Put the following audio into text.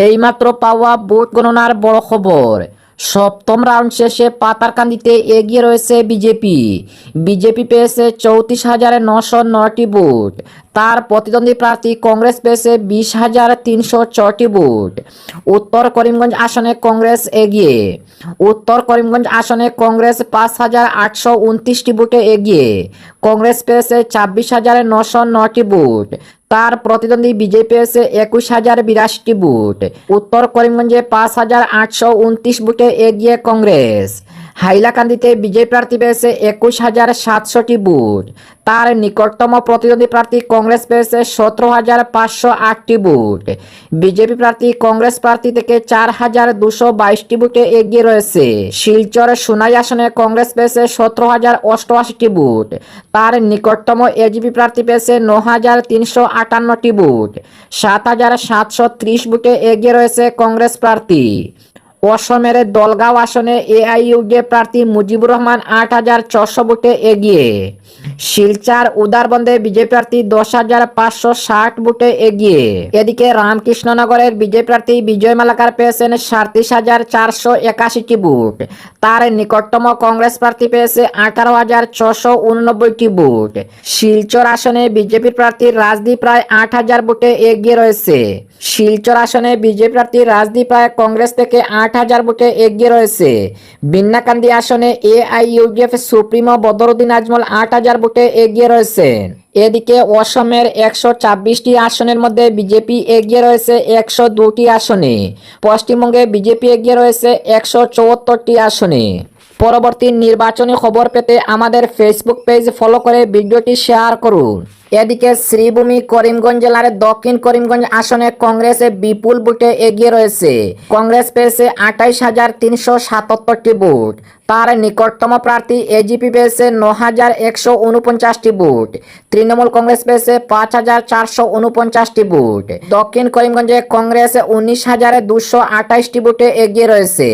এইমাত্র পাওয়া ভোট গণনার বড় খবর। সপ্তম রাউন্ড শেষে পাতারকান্দিতে এগিয়ে রয়েছে বিজেপি। বিজেপি পেয়েছে 34,909টি ভোট। তার প্রতিদ্বন্দ্বী প্রার্থী কংগ্রেস পেয়েছে 20,306টি ভোট। উত্তর করিমগঞ্জ আসনে কংগ্রেস এগিয়ে। উত্তর করিমগঞ্জ আসনে কংগ্রেস 5,829টি ভোটে এগিয়ে। কংগ্রেস পেয়েছে 26,909টি ভোট। তার প্রতিদ্বন্দ্বী বিজেপি পেয়েছে 21,082টি ভোট। উত্তর করিমগঞ্জে 5,829 ভোটে এগিয়ে কংগ্রেস। হাইলাকান্দিতে বিজেপি প্রার্থী পেয়েছে 21,700টি ভোট। তার নিকটতম প্রতিদ্বন্দ্বী প্রার্থী কংগ্রেস পেয়েছে 17,508টি ভোট। বিজেপি প্রার্থী কংগ্রেস প্রার্থী থেকে 4,222টি ভোটে এগিয়ে রয়েছে। শিলচর সোনাই আসনে কংগ্রেস পেয়েছে 17,088টি ভোট। তার নিকটতম এজিপি প্রার্থী পেয়েছে 9,358টি ভোট। 7,730 ভোটে এগিয়ে রয়েছে কংগ্রেস প্রার্থী। অসমের দলগাঁও আসনে এআইইউডিএফ প্রার্থী মুজিবুর রহমান 8,400 ভোটে এগিয়ে। শিলচর উদারবন্দে বিজেপি প্রার্থী 10,560 ভোটে এগিয়ে। এদিকে রামকৃষ্ণনগরের বিজেপি প্রার্থী বিজয় মালাকার পেয়েছেন 37,481টি ভোট। তার নিকটতম কংগ্রেস প্রার্থী পেয়েছে 18,689টি ভোট। শিলচর আসনে বিজেপি প্রার্থী রাজদীপ রায় 8,000 ভোটে এগিয়ে রয়েছে। শিলচর আসনে বিজেপি প্রার্থী রাজদীপ রায় কংগ্রেস থেকে 8,000 ভোটে এগিয়ে রয়েছে। বিন্নাকান্দি আসনে এআইইউডিএফ সুপ্রিমো বদরুদ্দিন আজমল 8,000 ভোটে এগিয়ে রয়েছেন। এদিকে অসমের 126টি আসনের মধ্যে বিজেপি এগিয়ে রয়েছে 102টি আসনে। পশ্চিমবঙ্গে বিজেপি এগিয়ে রয়েছে 174টি আসনে। পরবর্তী নির্বাচনী খবর পেতে আমাদের ফেসবুক পেজ ফলো করে ভিডিওটি শেয়ার করুন। এদিকে শ্রীভূমি করিমগঞ্জ জেলার দক্ষিণ করিমগঞ্জ আসনে কংগ্রেস বিপুল ভোটে এগিয়ে রয়েছে। কংগ্রেস পেয়েছে 28,377টি ভোট। তার নিকটতম প্রার্থী এজিপি পেয়েছে 9,149টি ভোট। তৃণমূল কংগ্রেস পেয়েছে 5,449টি ভোট। দক্ষিণ করিমগঞ্জে কংগ্রেস 19,228টি ভোটে এগিয়ে রয়েছে।